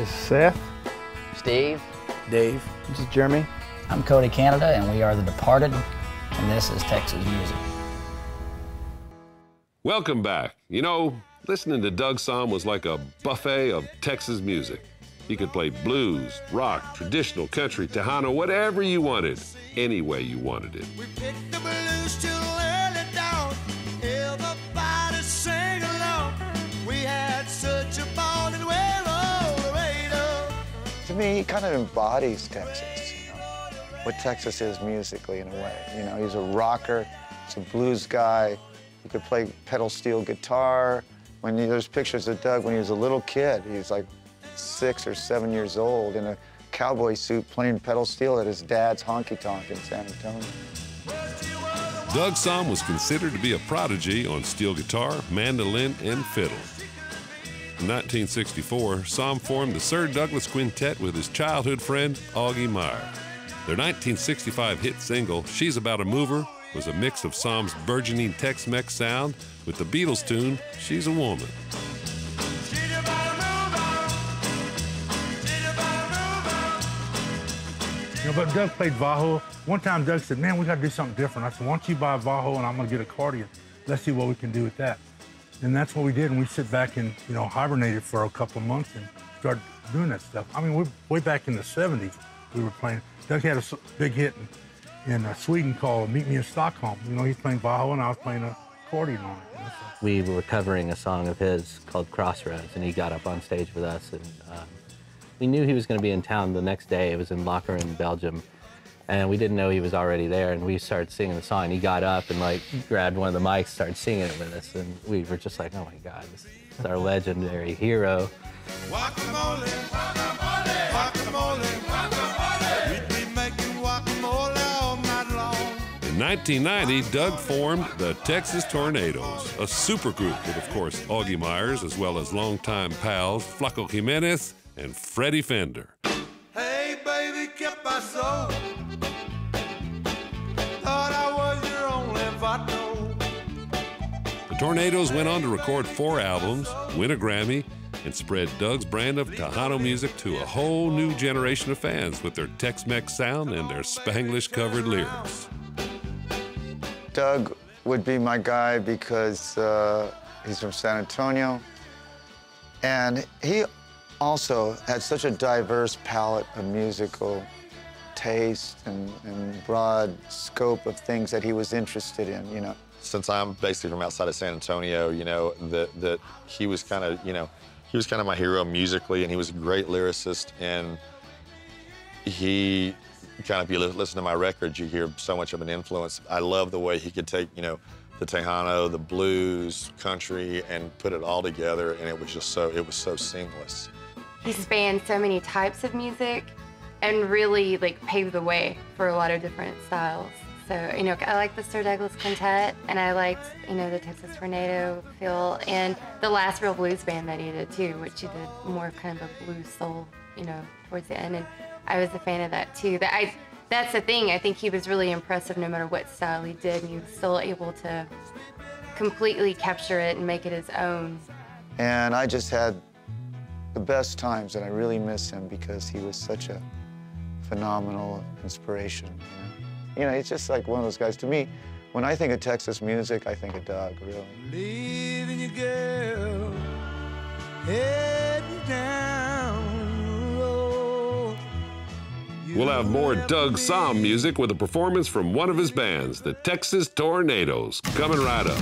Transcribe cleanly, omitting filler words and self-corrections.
This is Seth. Steve. Dave. This is Jeremy. I'm Cody Canada, and we are The Departed, and this is Texas Music. Welcome back. You know, listening to Doug Sahm was like a buffet of Texas music. He could play blues, rock, traditional, country, Tejano, whatever you wanted, any way you wanted it. We picked the blues till early dawn. Everybody sang along. We had such a ball and we're all the way up. To me, he kind of embodies Texas, you know, what Texas is musically in a way. You know, he's a rocker, he's a blues guy. He could play pedal steel guitar. There's pictures of Doug when he was a little kid. He was like 6 or 7 years old in a cowboy suit playing pedal steel at his dad's honky-tonk in San Antonio. Doug Sahm was considered to be a prodigy on steel guitar, mandolin, and fiddle. In 1964, Sahm formed the Sir Douglas Quintet with his childhood friend, Augie Meyer. Their 1965 hit single, She's About a Mover, was a mix of Sahm's burgeoning Tex-Mex sound with the Beatles tune, She's a Woman. You know, but Doug played Bajo. One time Doug said, man, we got to do something different. I said, why don't you buy a Bajo and I'm going to get an accordion. Let's see what we can do with that. And that's what we did. And we sit back and, you know, hibernated for a couple of months and started doing that stuff. I mean, we're way back in the 70s we were playing. Doug had a big hit in Sweden called Meet Me in Stockholm. You know, he's playing Bajo and I was playing an accordion on it. You know, so. We were covering a song of his called Crossroads, and he got up on stage with us. And we knew he was going to be in town the next day. It was in Locker in Belgium. And we didn't know he was already there. And we started singing the song. He got up and like grabbed one of the mics, started singing it with us. And we were just like, oh my God, this is our legendary hero. Guacamole, guacamole, guacamole, guacamole. We'd be making guacamole all night long. In 1990, Doug formed the Texas Tornadoes, a supergroup with, of course, Augie Myers, as well as longtime pals Flaco Jimenez and Freddie Fender. Hey, baby, ¿qué pasó? Thought I was your only vato. The Tornadoes went on to record 4 albums, win a Grammy, and spread Doug's brand of Tejano music to a whole new generation of fans with their Tex-Mex sound and their Spanglish-covered lyrics. Doug would be my guy because he's from San Antonio, and he also had such a diverse palette of musical taste and broad scope of things that he was interested in, you know. Since I'm basically from outside of San Antonio, you know, that he was kind of, you know, he was kind of my hero musically, and he was a great lyricist, and he kind of, if you listen to my records, you hear so much of an influence. I love the way he could take, you know, the Tejano, the blues, country, and put it all together, and it was just so, it was so seamless. He spanned so many types of music and really like paved the way for a lot of different styles. So, you know, I like the Sir Douglas Quintet, and I liked, you know, the Texas Tornado feel, and the last real blues band that he did too, which he did more kind of a blues soul, you know, towards the end. And I was a fan of that too. That's the thing. I think he was really impressive no matter what style he did, and he was still able to completely capture it and make it his own. And I just had the best times, and I really miss him because he was such a phenomenal inspiration. You know, he's just like one of those guys. To me, when I think of Texas music, I think of Doug, really. Leaving you, girl, heading down the road. We'll have more Doug Sahm music with a performance from one of his bands, the Texas Tornadoes, coming right up.